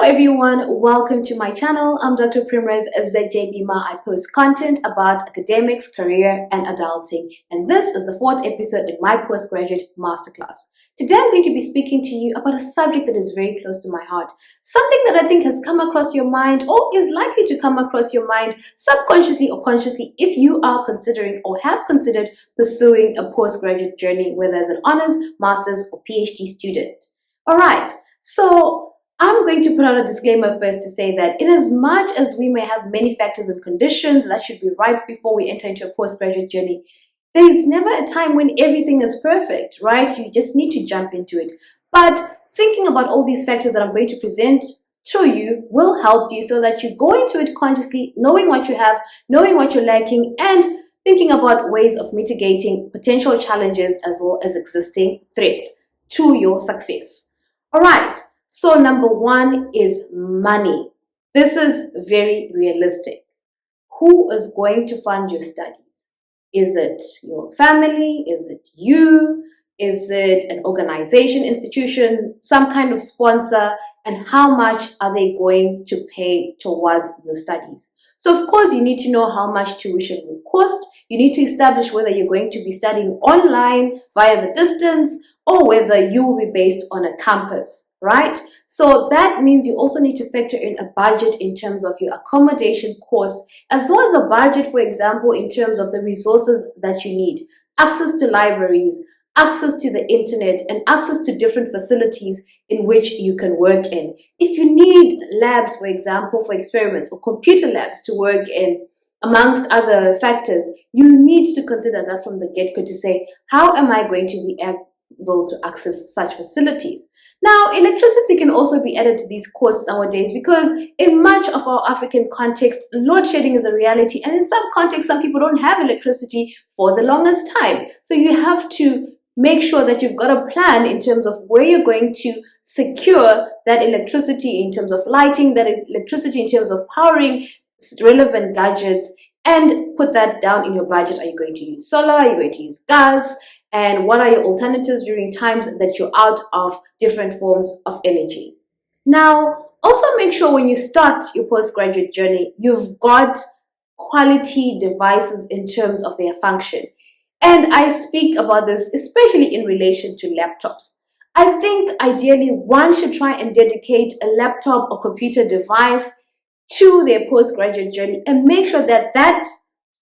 everyone, welcome to my channel. I'm Dr. Primrose ZJBima. I post content about academics, career, and adulting. And this is the fourth episode in my Postgraduate Masterclass. Today I'm going to be speaking to you about a subject that is very close to my heart. Something that I think has come across your mind or is likely to come across your mind subconsciously or consciously if you are considering or have considered pursuing a postgraduate journey, whether as an honors, master's, or PhD student. Alright, so I'm going to put out a disclaimer first to say that in as much as we may have many factors and conditions that should be right before we enter into a postgraduate journey, there is never a time when everything is perfect, right? You just need to jump into it. But thinking about all these factors that I'm going to present to you will help you so that you go into it consciously, knowing what you have, knowing what you're lacking, and thinking about ways of mitigating potential challenges as well as existing threats to your success. All right. So number one is money. This is very realistic. Who is going to fund your studies? Is it your family? Is it you? Is it an organization, institution, some kind of sponsor? And how much are they going to pay towards your studies? So of course, you need to know how much tuition will cost. You need to establish whether you're going to be studying online via the distance or whether you will be based on a campus, right? So that means you also need to factor in a budget in terms of your accommodation costs, as well as a budget, for example, in terms of the resources that you need, access to libraries, access to the internet, and access to different facilities in which you can work in. If you need labs, for example, for experiments, or computer labs to work in, amongst other factors, you need to consider that from the get-go to say, how am I going to be able to access such facilities? Now, electricity can also be added to these costs nowadays because in much of our African context, load shedding is a reality, and in some contexts, some people don't have electricity for the longest time. So you have to make sure that you've got a plan in terms of where you're going to secure that electricity in terms of lighting, that electricity in terms of powering relevant gadgets, and put that down in your budget. Are you going to use solar? Are you going to use gas? And what are your alternatives during times that you're out of different forms of energy? Now, also make sure when you start your postgraduate journey, you've got quality devices in terms of their function. And I speak about this especially in relation to laptops. I think ideally one should try and dedicate a laptop or computer device to their postgraduate journey and make sure that that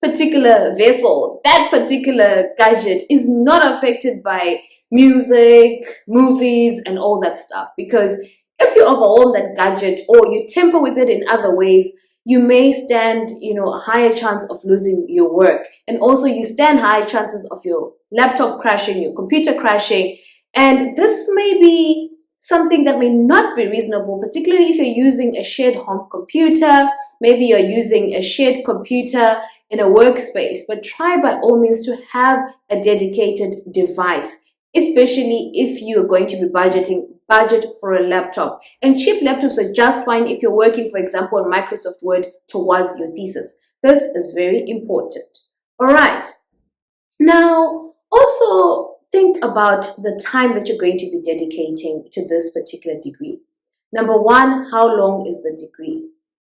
particular vessel, that particular gadget is not affected by music, movies, and all that stuff. Because if you overwhelm that gadget or you tamper with it in other ways, you may stand, a higher chance of losing your work. And also you stand high chances of your laptop crashing, your computer crashing. And this may be something that may not be reasonable, particularly if you're using a shared home computer. Maybe you're using a shared computer in a workspace, but try by all means to have a dedicated device, especially if you're going to be budget for a laptop. And cheap laptops are just fine if you're working, for example, on Microsoft Word towards your thesis. This is very important. All right. Now, also think about the time that you're going to be dedicating to this particular degree. Number one, how long is the degree?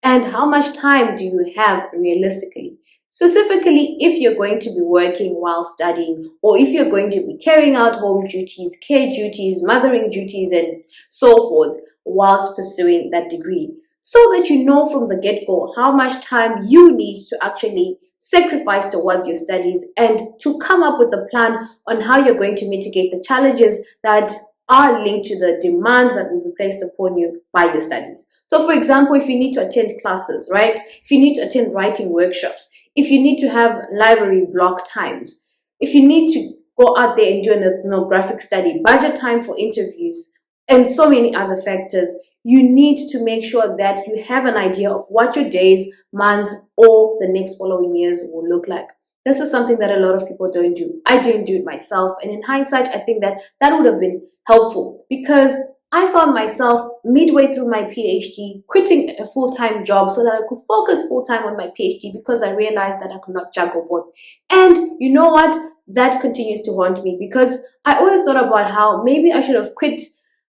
And how much time do you have realistically? Specifically, if you're going to be working while studying, or if you're going to be carrying out home duties, care duties, mothering duties, and so forth, whilst pursuing that degree, so that you know from the get-go how much time you need to actually sacrifice towards your studies and to come up with a plan on how you're going to mitigate the challenges that are linked to the demand that will be placed upon you by your studies. So for example, if you need to attend classes, right? If you need to attend writing workshops, if you need to have library block times, if you need to go out there and do an ethnographic study, budget time for interviews, and so many other factors, you need to make sure that you have an idea of what your days, months, or the next following years will look like. This is something that a lot of people don't do. I didn't do it myself. And in hindsight, I think that would have been helpful because I found myself midway through my PhD quitting a full-time job so that I could focus full-time on my PhD because I realized that I could not juggle both. And you know what? That continues to haunt me because I always thought about how maybe I should have quit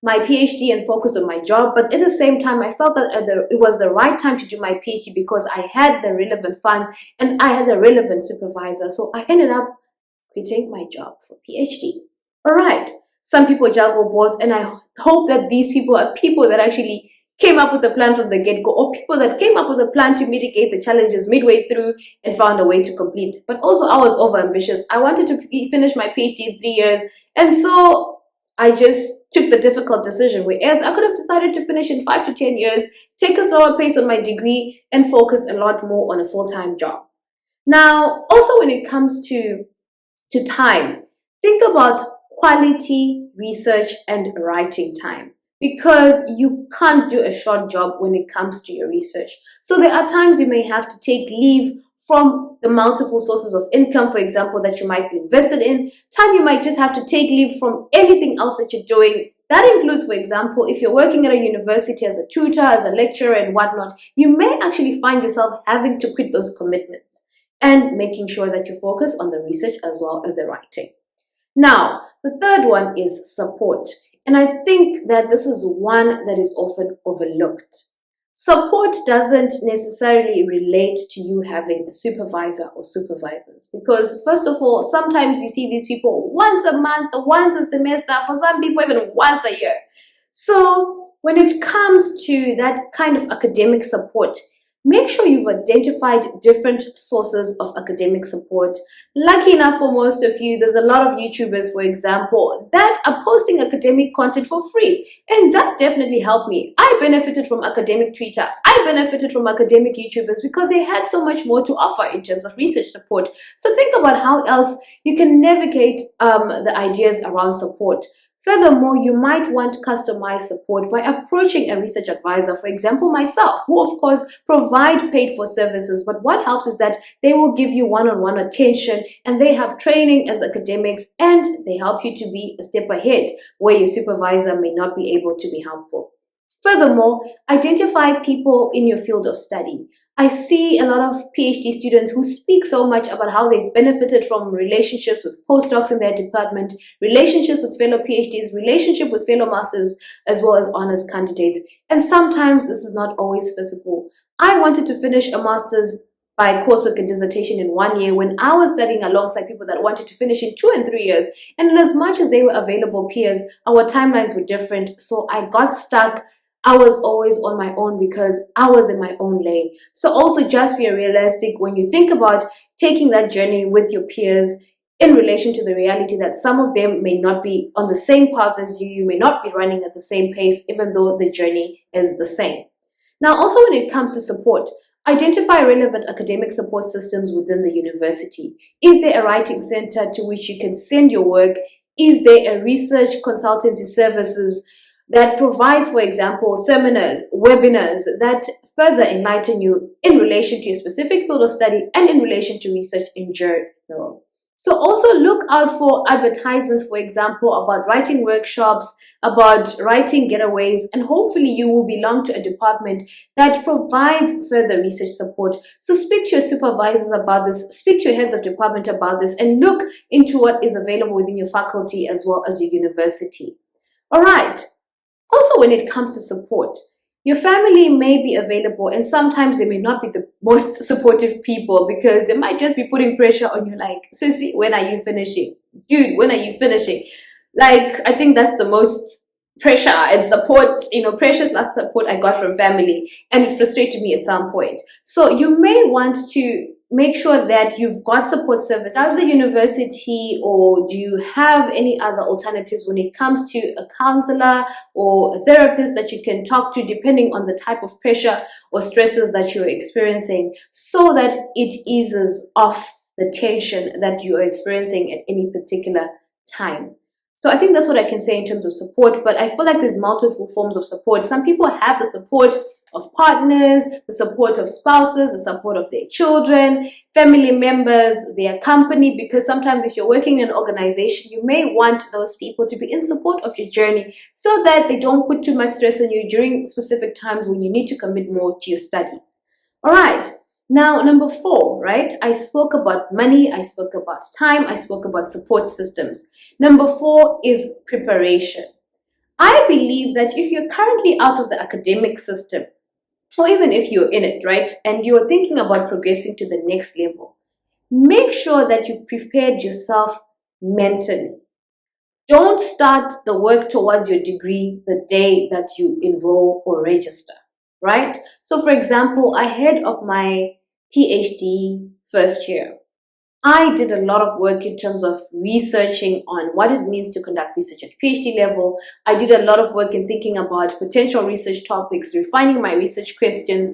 my PhD and focused on my job. But at the same time, I felt that it was the right time to do my PhD because I had the relevant funds and I had a relevant supervisor. So I ended up quitting my job for PhD. All right. Some people juggle both, and I hope that these people are people that actually came up with a plan from the get-go, or people that came up with a plan to mitigate the challenges midway through and found a way to complete. But also I was over-ambitious. I wanted to finish my PhD in 3 years, and so I just took the difficult decision, whereas I could have decided to finish in 5 to 10 years, take a slower pace on my degree, and focus a lot more on a full-time job. Now, also when it comes to time, think about quality research and writing time, because you can't do a short job when it comes to your research. So there are times you may have to take leave from the multiple sources of income, for example, that you might be invested in. Time you might just have to take leave from anything else that you're doing. That includes, for example, if you're working at a university as a tutor, as a lecturer and whatnot, you may actually find yourself having to quit those commitments and making sure that you focus on the research as well as the writing. Now, the third one is support. And I think that this is one that is often overlooked. Support doesn't necessarily relate to you having a supervisor or supervisors, because first of all, sometimes you see these people once a month, once a semester, for some people even once a year. So when it comes to that kind of academic support, make sure you've identified different sources of academic support. Lucky enough for most of you, there's a lot of YouTubers, for example, that are posting academic content for free. And that definitely helped me. I benefited from academic Twitter. I benefited from academic YouTubers because they had so much more to offer in terms of research support. So think about how else you can navigate the ideas around support. Furthermore, you might want customized support by approaching a research advisor, for example, myself, who of course provide paid for services. But what helps is that they will give you one-on-one attention, and they have training as academics, and they help you to be a step ahead where your supervisor may not be able to be helpful. Furthermore, identify people in your field of study. I see a lot of PhD students who speak so much about how they've benefited from relationships with postdocs in their department, relationships with fellow PhDs, relationship with fellow masters, as well as honors candidates. And sometimes this is not always visible. I wanted to finish a master's by coursework and dissertation in 1 year when I was studying alongside people that wanted to finish in 2 and 3 years. And as much as they were available peers, our timelines were different. So I got stuck. I was always on my own because I was in my own lane. So also just be realistic when you think about taking that journey with your peers in relation to the reality that some of them may not be on the same path as you. You may not be running at the same pace, even though the journey is the same. Now, also when it comes to support, identify relevant academic support systems within the university. Is there a writing center to which you can send your work? Is there a research consultancy services that provides, for example, seminars, webinars that further enlighten you in relation to your specific field of study and in relation to research in general? So also look out for advertisements, for example, about writing workshops, about writing getaways, and hopefully you will belong to a department that provides further research support. So speak to your supervisors about this, speak to your heads of department about this, and look into what is available within your faculty as well as your university. All right. Also, when it comes to support, your family may be available, and sometimes they may not be the most supportive people because they might just be putting pressure on you like, Sissy, when are you finishing? Dude, when are you finishing? Like, I think that's the most pressure and support, precious last support I got from family, and it frustrated me at some point. So you may want to make sure that you've got support services. Does the university, or do you have any other alternatives when it comes to a counselor or a therapist that you can talk to depending on the type of pressure or stresses that you're experiencing, so that it eases off the tension that you are experiencing at any particular time? So I think that's what I can say in terms of support, but I feel like there's multiple forms of support. Some people have the support of partners, the support of spouses, the support of their children, family members, their company, because sometimes if you're working in an organization, you may want those people to be in support of your journey so that they don't put too much stress on you during specific times when you need to commit more to your studies. All right. Now, number 4, right? I spoke about money, I spoke about time, I spoke about support systems. Number 4 is preparation. I believe that if you're currently out of the academic system, or even if you're in it, right, and you're thinking about progressing to the next level, make sure that you've prepared yourself mentally. Don't start the work towards your degree the day that you enroll or register, right? So, for example, ahead of my PhD first year, I did a lot of work in terms of researching on what it means to conduct research at PhD level. I did a lot of work in thinking about potential research topics, refining my research questions,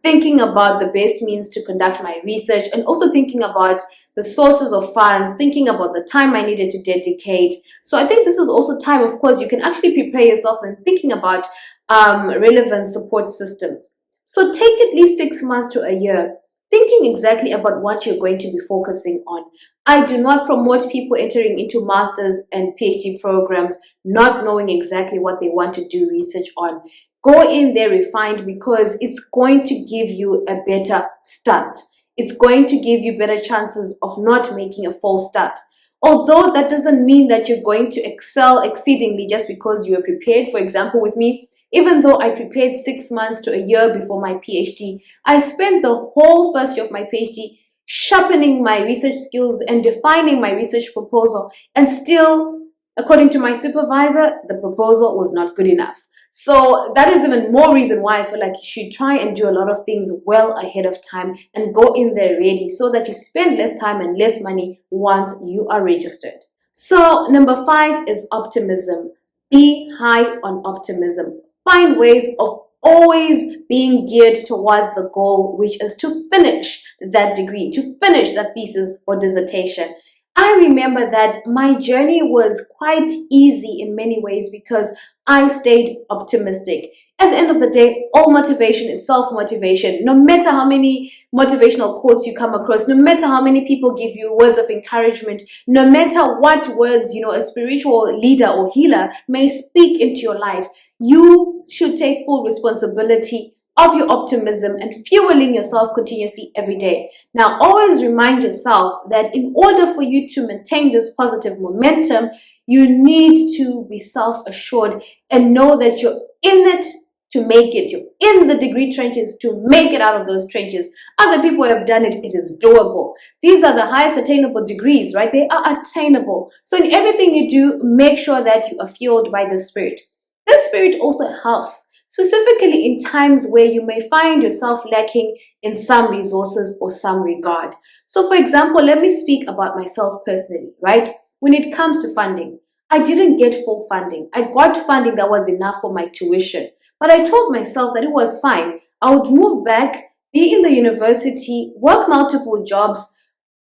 thinking about the best means to conduct my research, and also thinking about the sources of funds, thinking about the time I needed to dedicate. So I think this is also time, of course, you can actually prepare yourself in thinking about relevant support systems. So take at least 6 months to a year thinking exactly about what you're going to be focusing on. I do not promote people entering into master's and PhD programs not knowing exactly what they want to do research on. Go in there refined because it's going to give you a better start. It's going to give you better chances of not making a false start. Although that doesn't mean that you're going to excel exceedingly just because you are prepared. For example, with me, even though I prepared 6 months to a year before my PhD, I spent the whole first year of my PhD sharpening my research skills and defining my research proposal. And still, according to my supervisor, the proposal was not good enough. So that is even more reason why I feel like you should try and do a lot of things well ahead of time and go in there ready so that you spend less time and less money once you are registered. So number 5 is optimism. Be high on optimism. Find ways of always being geared towards the goal, which is to finish that degree, to finish that thesis or dissertation. I remember that my journey was quite easy in many ways because I stayed optimistic. At the end of the day, all motivation is self-motivation. No matter how many motivational quotes you come across, no matter how many people give you words of encouragement, no matter what words, a spiritual leader or healer may speak into your life, you should take full responsibility of your optimism and fueling yourself continuously every day. Now, always remind yourself that in order for you to maintain this positive momentum, you need to be self-assured and know that you're in it to make it. You're in the degree trenches to make it out of those trenches. Other people have done it. It is doable. These are the highest attainable degrees, right? They are attainable. So in everything you do, make sure that you are fueled by the Spirit. This Spirit also helps, specifically in times where you may find yourself lacking in some resources or some regard. So for example, let me speak about myself personally, right? When it comes to funding, I didn't get full funding. I got funding that was enough for my tuition. But I told myself that it was fine. I would move back, be in the university, work multiple jobs,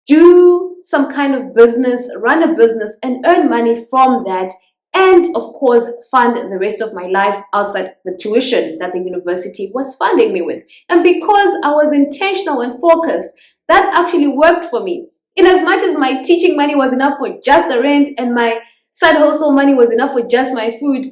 do some kind of business, run a business, and earn money from that. And of course, fund the rest of my life outside the tuition that the university was funding me with. And because I was intentional and focused, that actually worked for me. In as much as my teaching money was enough for just the rent and my side hustle money was enough for just my food,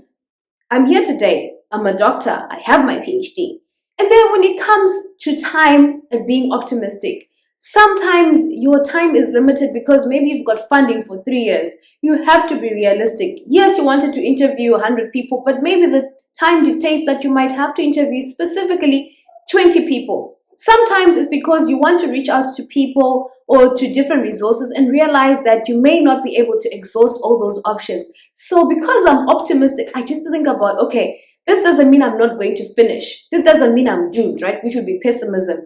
I'm here today. I'm a doctor. I have my PhD. And then when it comes to time and being optimistic, sometimes your time is limited because maybe you've got funding for 3 years. You have to be realistic. Yes, you wanted to interview 100 people, but maybe the time dictates that you might have to interview specifically 20 people. Sometimes it's because you want to reach out to people or to different resources and realize that you may not be able to exhaust all those options. So because I'm optimistic, I just think about, okay, this doesn't mean I'm not going to finish. This doesn't mean I'm doomed, right? Which would be pessimism.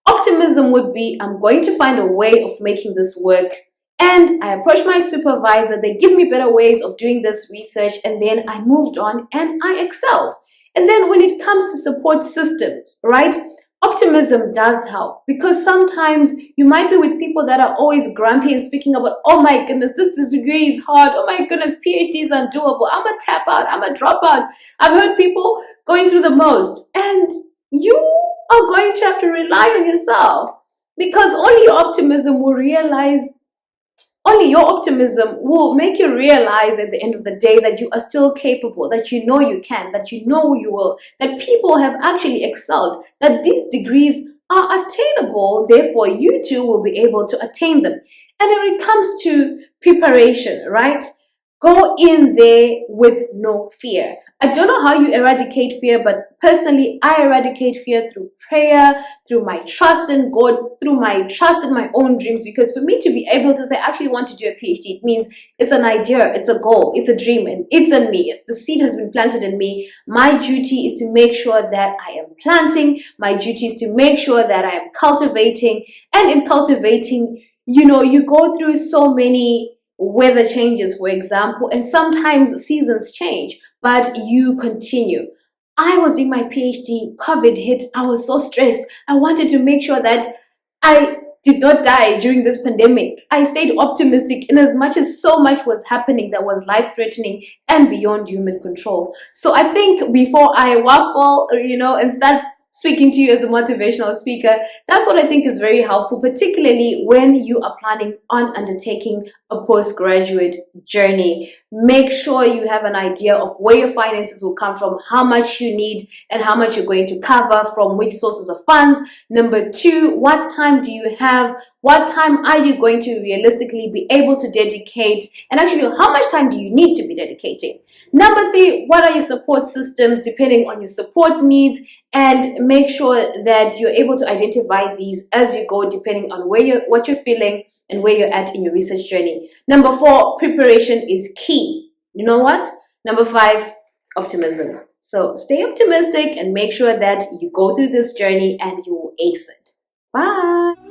Optimism would be, I'm going to find a way of making this work. And I approached my supervisor. They give me better ways of doing this research. And then I moved on and I excelled. And then when it comes to support systems, right? Optimism does help because sometimes you might be with people that are always grumpy and speaking about, oh my goodness, this degree is hard. Oh my goodness, PhD is undoable. I'm a tap out. I'm a dropout. I've heard people going through the most. And you are going to have to rely on yourself because only your optimism will make you realize at the end of the day that you are still capable, that you know you can, that you know you will, that people have actually excelled, that these degrees are attainable, therefore you too will be able to attain them. And when it comes to preparation, right? Go in there with no fear. I don't know how you eradicate fear, but personally, I eradicate fear through prayer, through my trust in God, through my trust in my own dreams. Because for me to be able to say, I actually want to do a PhD, it means it's an idea, it's a goal, it's a dream, and it's in me. If the seed has been planted in me, my duty is to make sure that I am planting, my duty is to make sure that I am cultivating, and in cultivating, you go through so many weather changes, for example, and sometimes seasons change, but you continue. I was doing my PhD, COVID hit, I was so stressed. I wanted to make sure that I did not die during this pandemic. I stayed optimistic in as much as so much was happening that was life threatening and beyond human control. So I think before I waffle, and start speaking to you as a motivational speaker, that's what I think is very helpful, particularly when you are planning on undertaking a postgraduate journey. Make sure you have an idea of where your finances will come from, how much you need, and how much you're going to cover from which sources of funds. Number two, what time do you have? What time are you going to realistically be able to dedicate? And actually, how much time do you need to be dedicating? Number three, what are your support systems depending on your support needs? And make sure that you're able to identify these as you go, depending on what you're feeling and where you're at in your research journey. Number four, preparation is key. You know what? Number five, optimism. So stay optimistic and make sure that you go through this journey and you will ace it. Bye.